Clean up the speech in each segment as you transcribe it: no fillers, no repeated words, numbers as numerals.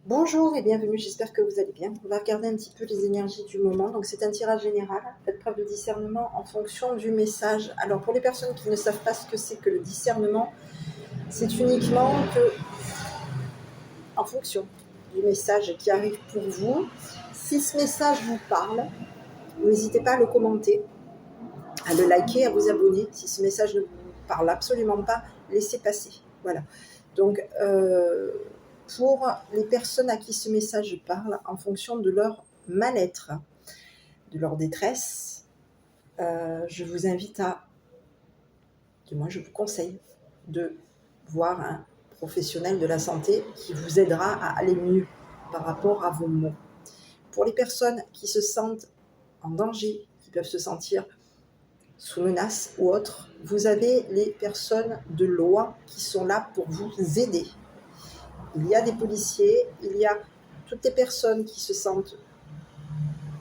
Bonjour et bienvenue, j'espère que vous allez bien. On va regarder un petit peu les énergies du moment. Donc c'est un tirage général. Faites preuve de discernement en fonction du message. Alors pour les personnes qui ne savent pas ce que c'est que le discernement, c'est uniquement que en fonction du message qui arrive pour vous. Si ce message vous parle, n'hésitez pas à le commenter, à le liker, à vous abonner. Si ce message ne vous parle absolument pas, laissez passer. Voilà. Donc pour les personnes à qui ce message parle, en fonction de leur mal-être, de leur détresse, je vous invite du moins je vous conseille de voir un professionnel de la santé qui vous aidera à aller mieux par rapport à vos maux. Pour les personnes qui se sentent en danger, qui peuvent se sentir sous menace ou autre, vous avez les personnes de loi qui sont là pour vous aider. Il y a des policiers, il y a toutes les personnes qui se sentent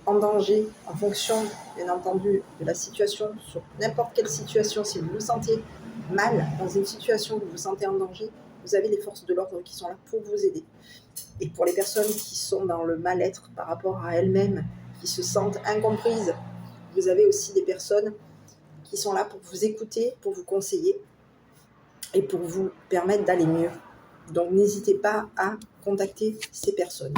en danger en fonction, bien entendu, de la situation, sur n'importe quelle situation. Si vous vous sentez mal dans une situation où vous vous sentez en danger, vous avez les forces de l'ordre qui sont là pour vous aider. Et pour les personnes qui sont dans le mal-être par rapport à elles-mêmes, qui se sentent incomprises, vous avez aussi des personnes qui sont là pour vous écouter, pour vous conseiller et pour vous permettre d'aller mieux. Donc n'hésitez pas à contacter ces personnes.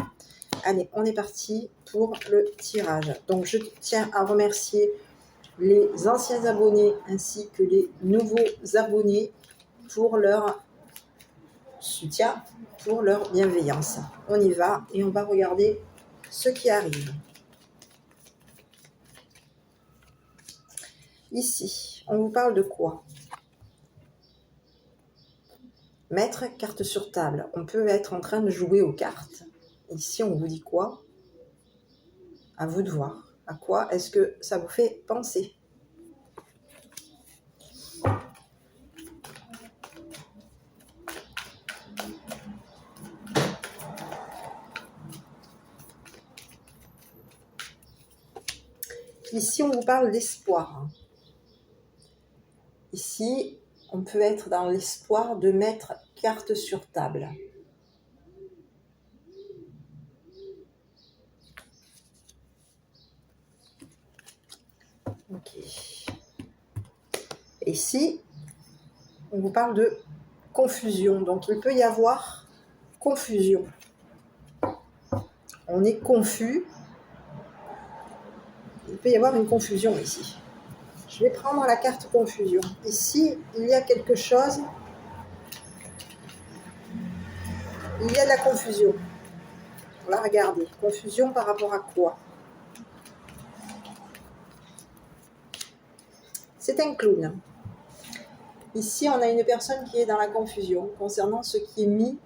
Allez, on est parti pour le tirage. Donc je tiens à remercier les anciens abonnés ainsi que les nouveaux abonnés pour leur soutien, pour leur bienveillance. On y va et on va regarder ce qui arrive. Ici, on vous parle de quoi? Mettre carte sur table. On peut être en train de jouer aux cartes. Ici, on vous dit quoi? À vous de voir. À quoi est-ce que ça vous fait penser? Ici, on vous parle d'espoir. Ici, on peut être dans l'espoir de mettre carte sur table. Ok. Ici, on vous parle de confusion. Donc, il peut y avoir confusion. On est confus. Il peut y avoir une confusion ici. Je vais prendre la carte confusion. Ici, il y a quelque chose. Il y a de la confusion. On va regarder. Confusion par rapport à quoi? C'est un clown. Ici, on a une personne qui est dans la confusion concernant ce qui est mis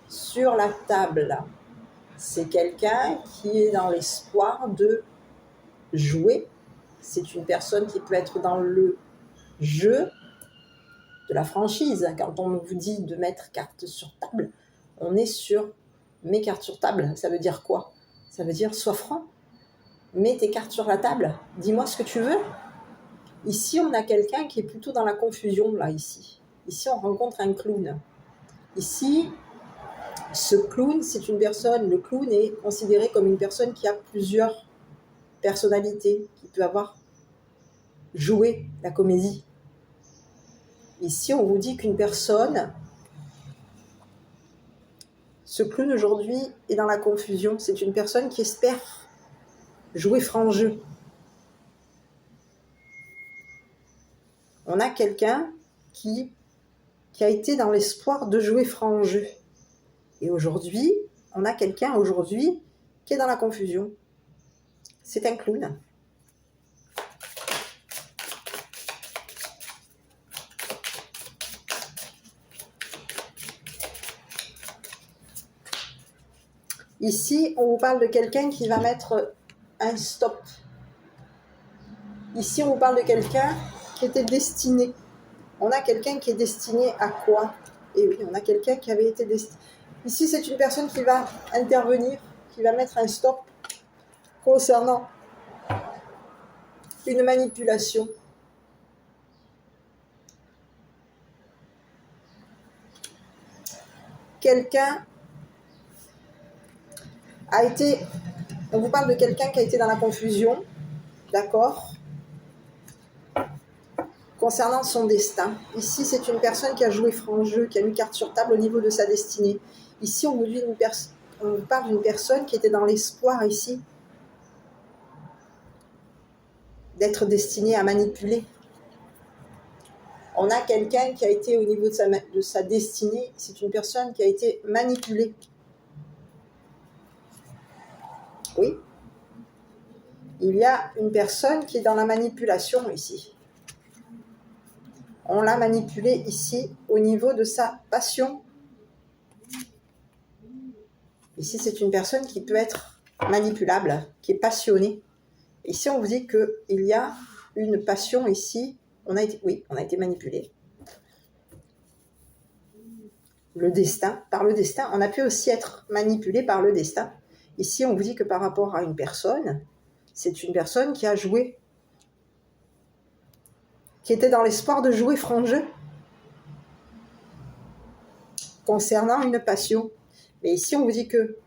sur la table. C'est quelqu'un qui est dans l'espoir de jouer. C'est une personne qui peut être dans le jeu de la franchise. Quand on vous dit de mettre carte sur table, on est sur mes cartes sur table. Ça veut dire quoi? Ça veut dire sois franc. Mets tes cartes sur la table. Dis-moi ce que tu veux. Ici, on a quelqu'un qui est plutôt dans la confusion, là, ici. Ici, on rencontre un clown. Ici, ce clown, c'est une personne, le clown est considéré comme une personne qui a plusieurs personnalités, qui peut avoir joué la comédie. Ici, on vous dit qu'une personne, ce clown aujourd'hui est dans la confusion. C'est une personne qui espère jouer franc jeu. On a quelqu'un qui a été dans l'espoir de jouer franc jeu. Et aujourd'hui, on a quelqu'un aujourd'hui qui est dans la confusion. C'est un clown. Ici, on vous parle de quelqu'un qui va mettre un stop. Ici, on vous parle de quelqu'un qui était destiné. On a quelqu'un qui est destiné à quoi? Et oui, on a quelqu'un qui avait été destiné. Ici, c'est une personne qui va intervenir, qui va mettre un stop concernant une manipulation. Quelqu'un a été... On vous parle de quelqu'un qui a été dans la confusion, d'accord, concernant son destin. Ici, c'est une personne qui a joué franc jeu, qui a mis carte sur table au niveau de sa destinée. Ici, on vous parle d'une personne qui était dans l'espoir ici d'être destinée à manipuler. On a quelqu'un qui a été au niveau de sa destinée, c'est une personne qui a été manipulée. Oui. Il y a une personne qui est dans la manipulation ici. On l'a manipulée ici au niveau de sa passion. Ici, c'est une personne qui peut être manipulable, qui est passionnée. Ici, on vous dit qu'il y a une passion ici. On a été manipulé. Le destin, par le destin. On a pu aussi être manipulé par le destin. Ici, on vous dit que par rapport à une personne, c'est une personne qui a joué, qui était dans l'espoir de jouer franc jeu concernant une passion. Mais ici, on vous dit que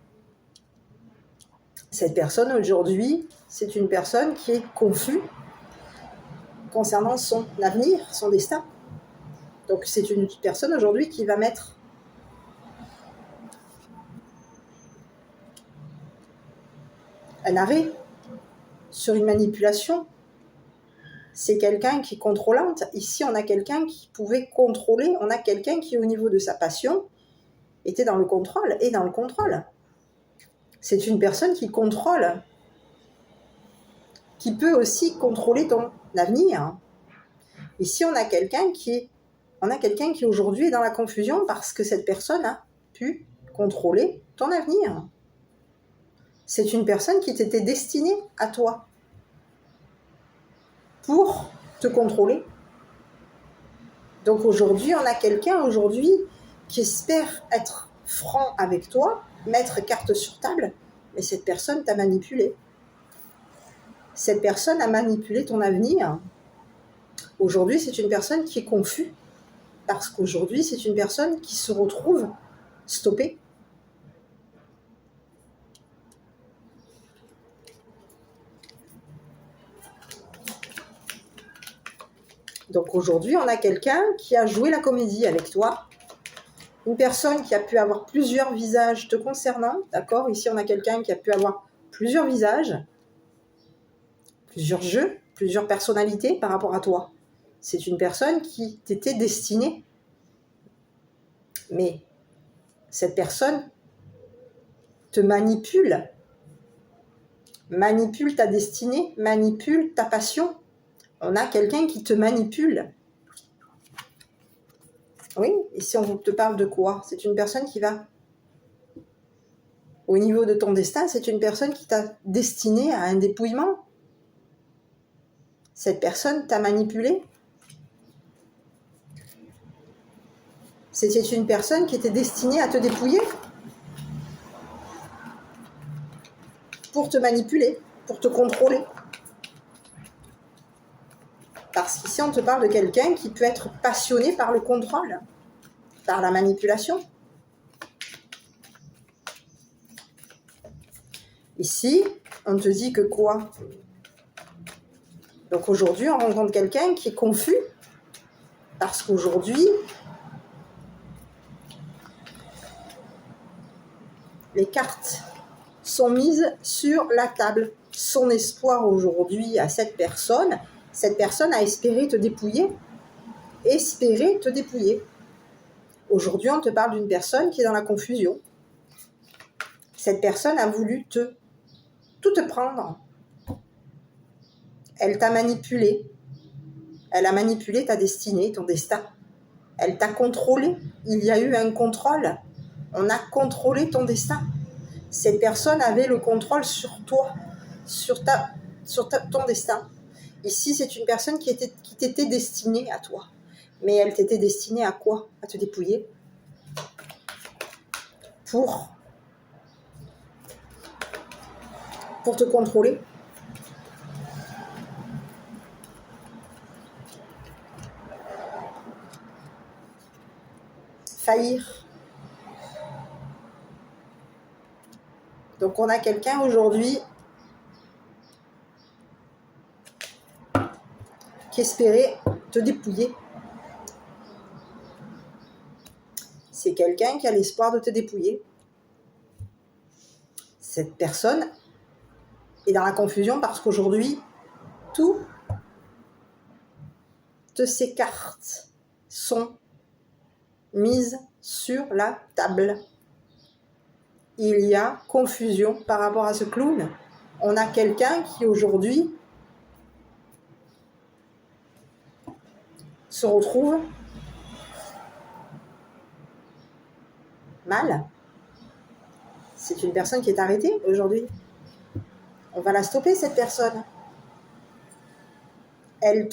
cette personne, aujourd'hui, c'est une personne qui est confuse concernant son avenir, son destin. Donc, c'est une personne aujourd'hui qui va mettre un arrêt sur une manipulation. C'est quelqu'un qui est contrôlante. Ici, on a quelqu'un qui pouvait contrôler. On a quelqu'un qui, au niveau de sa passion, était dans le contrôle et dans le contrôle. C'est une personne qui contrôle, qui peut aussi contrôler ton avenir. Ici, on a quelqu'un qui aujourd'hui est dans la confusion parce que cette personne a pu contrôler ton avenir. C'est une personne qui t'était destinée à toi pour te contrôler. Donc aujourd'hui, on a quelqu'un qui espère être franc avec toi, mettre carte sur table, mais cette personne t'a manipulé. Cette personne a manipulé ton avenir. Aujourd'hui, c'est une personne qui est confuse, parce qu'aujourd'hui, c'est une personne qui se retrouve stoppée. Donc aujourd'hui, on a quelqu'un qui a joué la comédie avec toi, une personne qui a pu avoir plusieurs visages te concernant, d'accord? Ici, on a quelqu'un qui a pu avoir plusieurs visages, plusieurs jeux, plusieurs personnalités par rapport à toi. C'est une personne qui t'était destinée. Mais cette personne te manipule ta destinée, manipule ta passion. On a quelqu'un qui te manipule. Oui, ici on te parle de quoi? C'est une personne qui va, au niveau de ton destin, c'est une personne qui t'a destiné à un dépouillement. Cette personne t'a manipulé. C'était une personne qui était destinée à te dépouiller pour te manipuler, pour te contrôler. Parce qu'ici, on te parle de quelqu'un qui peut être passionné par le contrôle, par la manipulation. Ici, on te dit que quoi? Donc aujourd'hui, on rencontre quelqu'un qui est confus, parce qu'aujourd'hui, les cartes sont mises sur la table. Son espoir aujourd'hui à cette personne a espéré te dépouiller. Aujourd'hui, on te parle d'une personne qui est dans la confusion. Cette personne a voulu tout te prendre. Elle t'a manipulé. Elle a manipulé ta destinée, ton destin. Elle t'a contrôlé. Il y a eu un contrôle. On a contrôlé ton destin. Cette personne avait le contrôle sur toi, sur ton destin. Ici, c'est une personne qui t'était destinée à toi. Mais elle t'était destinée à quoi? À te dépouiller. Pour te contrôler. Faillir. Donc on a quelqu'un aujourd'hui qui espérait te dépouiller. C'est quelqu'un qui a l'espoir de te dépouiller. Cette personne est dans la confusion parce qu'aujourd'hui, toutes ces cartes sont mises sur la table. Il y a confusion par rapport à ce clown. On a quelqu'un qui aujourd'hui se retrouve mal. C'est une personne qui est arrêtée aujourd'hui. On va la stopper, cette personne. Elle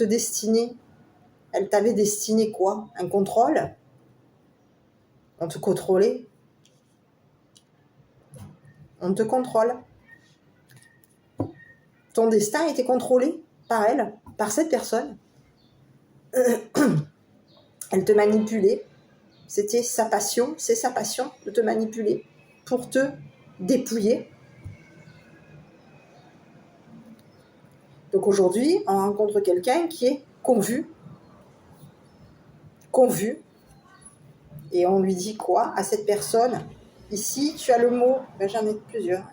t'avait destiné quoi? Un contrôle? On te contrôlait? On te contrôle. Ton destin était contrôlé par elle, par cette personne. Elle te manipulait. C'était sa passion, c'est sa passion de te manipuler pour te dépouiller. Donc aujourd'hui, on rencontre quelqu'un qui est convu, et on lui dit quoi à cette personne? Ici, tu as le mot, j'en ai plusieurs.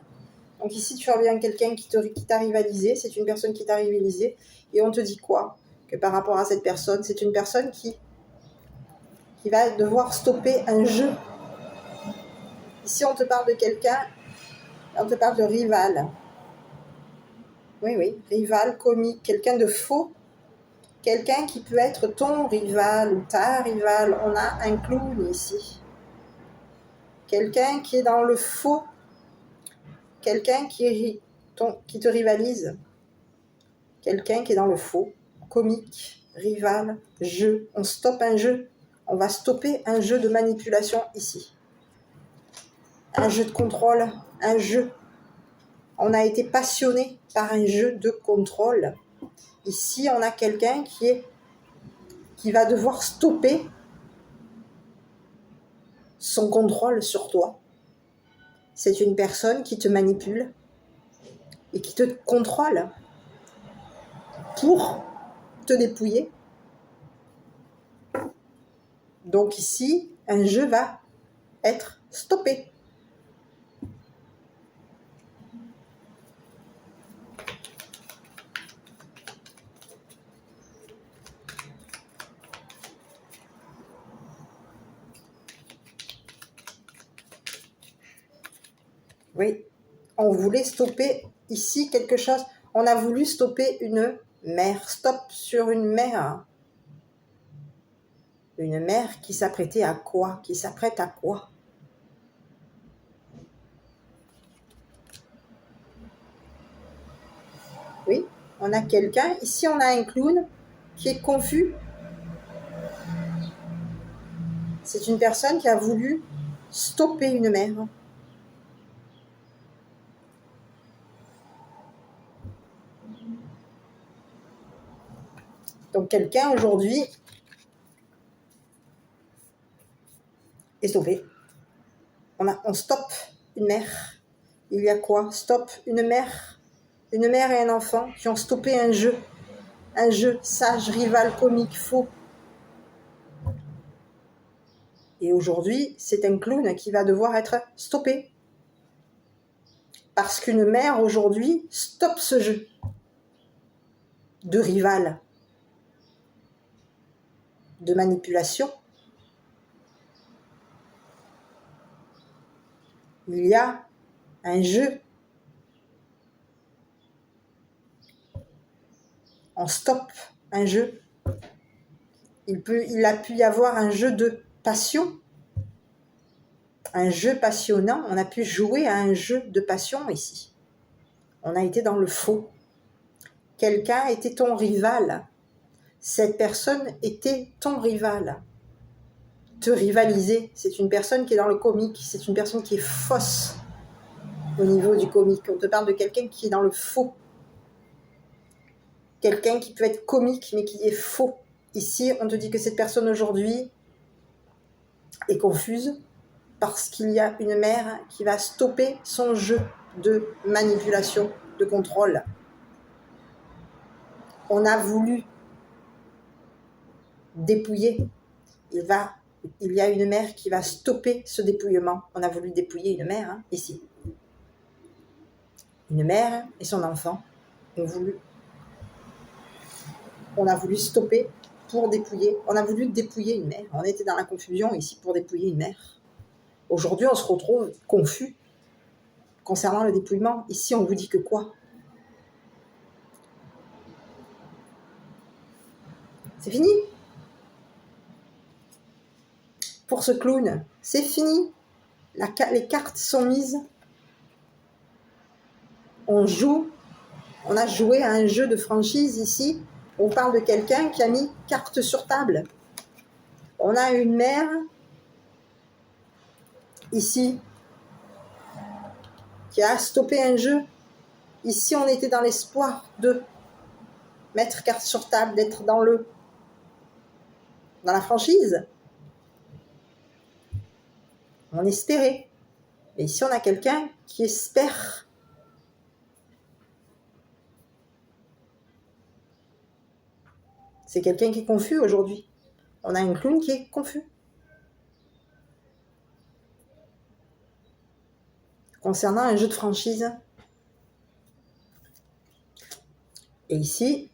Donc ici, tu as bien quelqu'un qui t'a rivalisé, c'est une personne qui t'a rivalisé, et on te dit quoi? Que par rapport à cette personne, c'est une personne qui va devoir stopper un jeu. Ici, on te parle de quelqu'un, on te parle de rival. Oui, rival, comique, quelqu'un de faux, quelqu'un qui peut être ton rival ou ta rivale. On a un clown ici. Quelqu'un qui est dans le faux, quelqu'un qui te rivalise, quelqu'un qui est dans le faux, comique, rival, jeu. On stoppe un jeu, on va stopper un jeu de manipulation ici. Un jeu de contrôle, un jeu. On a été passionné par un jeu de contrôle. Ici, on a quelqu'un qui va devoir stopper son contrôle sur toi. C'est une personne qui te manipule et qui te contrôle pour te dépouiller. Donc ici, un jeu va être stoppé. Oui, on voulait stopper ici quelque chose. On a voulu stopper une mère. Stop sur une mère. Une mère qui s'apprêtait à quoi? Qui s'apprête à quoi? Oui, on a quelqu'un. Ici, on a un clown qui est confus. C'est une personne qui a voulu stopper une mère. Donc quelqu'un aujourd'hui est sauvé. On stoppe une mère. Il y a quoi? Stop une mère et un enfant qui ont stoppé un jeu sage, rival, comique, faux. Et aujourd'hui, c'est un clown qui va devoir être stoppé. Parce qu'une mère aujourd'hui stoppe ce jeu de rival, de manipulation. Il y a un jeu. On stoppe un jeu. Il a pu y avoir un jeu de passion. Un jeu passionnant. On a pu jouer à un jeu de passion ici. On a été dans le faux. Quelqu'un était ton rival. Cette personne était ton rival. Te rivaliser. C'est une personne qui est dans le comique. C'est une personne qui est fausse au niveau du comique. On te parle de quelqu'un qui est dans le faux. Quelqu'un qui peut être comique mais qui est faux. Ici, on te dit que cette personne aujourd'hui est confuse. parce qu'il y a une mère qui va stopper son jeu de manipulation, de contrôle. On a voulu dépouiller. Il y a une mère qui va stopper ce dépouillement. On a voulu dépouiller une mère, hein, ici. Une mère et son enfant on a voulu stopper pour dépouiller. On a voulu dépouiller une mère. On était dans la confusion ici pour dépouiller une mère. Aujourd'hui, on se retrouve confus concernant le dépouillement. Ici, on vous dit que quoi? C'est fini. Pour ce clown, c'est fini. Les cartes sont mises. On a joué à un jeu de franchise ici. On parle de quelqu'un qui a mis carte sur table. On a une mère ici qui a stoppé un jeu. Ici, on était dans l'espoir de mettre carte sur table, d'être dans la franchise. On espérait. Et ici, on a quelqu'un qui espère. C'est quelqu'un qui est confus aujourd'hui. On a un clown qui est confus. Concernant un jeu de franchise. Et ici,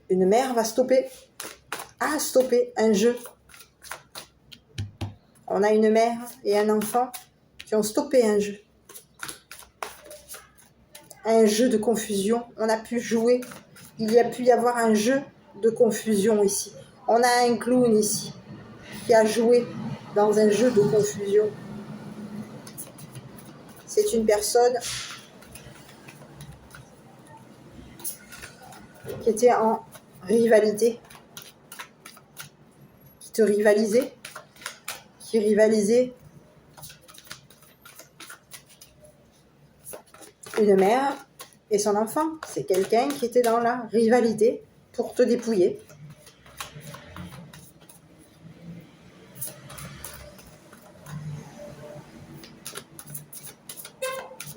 une mère va stopper un jeu. On a une mère et un enfant qui ont stoppé un jeu. Un jeu de confusion. On a pu jouer. Il y a pu y avoir un jeu de confusion ici. On a un clown ici qui a joué dans un jeu de confusion. C'est une personne qui était en rivalité, qui rivalisait une mère et son enfant. C'est quelqu'un qui était dans la rivalité pour te dépouiller.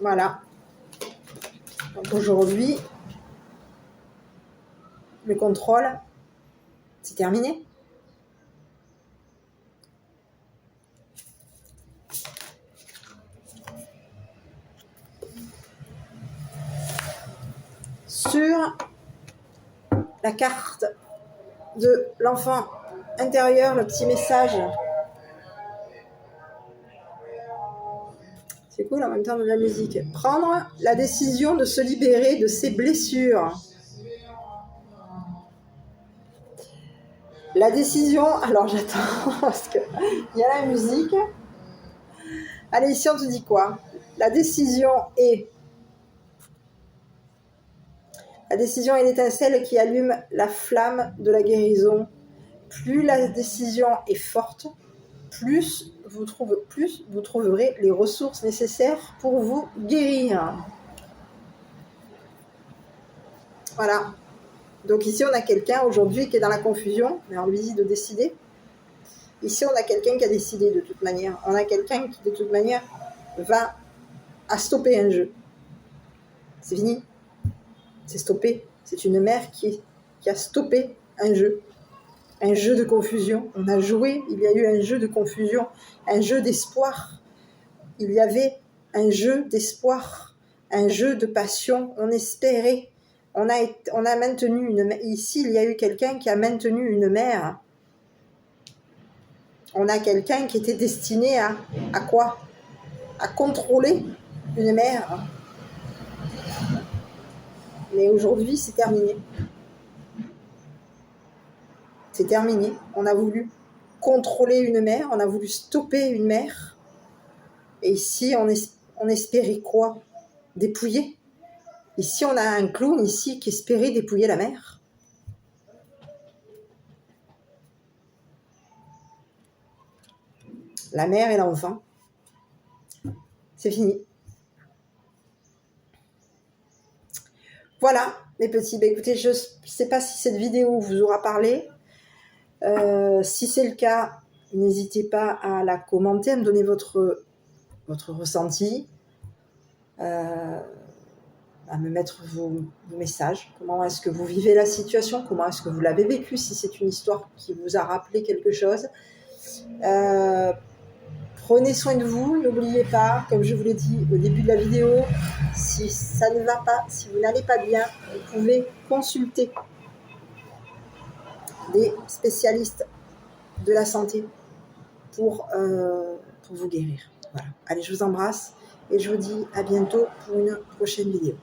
Voilà. Donc aujourd'hui, le contrôle, c'est terminé. Sur la carte de l'enfant intérieur, le petit message. C'est cool, en même temps de la musique. Prendre la décision de se libérer de ses blessures. La décision... Alors j'attends parce qu'il y a la musique. Allez, ici on te dit quoi? La décision est l'étincelle qui allume la flamme de la guérison. Plus la décision est forte, plus vous trouverez les ressources nécessaires pour vous guérir. Voilà. Donc ici, on a quelqu'un aujourd'hui qui est dans la confusion, mais on lui dit de décider. Ici, on a quelqu'un qui a décidé de toute manière. On a quelqu'un qui, de toute manière, va à stopper un jeu. C'est fini. C'est stoppé. C'est une mère qui a stoppé un jeu. Un jeu de confusion. On a joué, il y a eu un jeu de confusion, un jeu d'espoir. Il y avait un jeu d'espoir, un jeu de passion. On espérait. On a maintenu ici, il y a eu quelqu'un qui a maintenu une mère. On a quelqu'un qui était destiné à quoi? À contrôler une mère. Mais aujourd'hui, c'est terminé. C'est terminé. On a voulu contrôler une mère, on a voulu stopper une mère. Et ici, on espérait quoi? Dépouiller. Ici, on a un clown ici qui espérait dépouiller la mère. La mère et l'enfant. C'est fini. Voilà, les petits. Ben, écoutez, je ne sais pas si cette vidéo vous aura parlé. Si c'est le cas, N'hésitez pas à la commenter, à me donner votre ressenti, à me mettre vos messages. Comment est-ce que vous vivez la situation? Comment est-ce que vous l'avez vécu? Si c'est une histoire qui vous a rappelé quelque chose. Prenez soin de vous. N'oubliez pas, comme je vous l'ai dit au début de la vidéo, si ça ne va pas, si vous n'allez pas bien, vous pouvez consulter des spécialistes de la santé pour vous guérir. Voilà. Allez, je vous embrasse et je vous dis à bientôt pour une prochaine vidéo.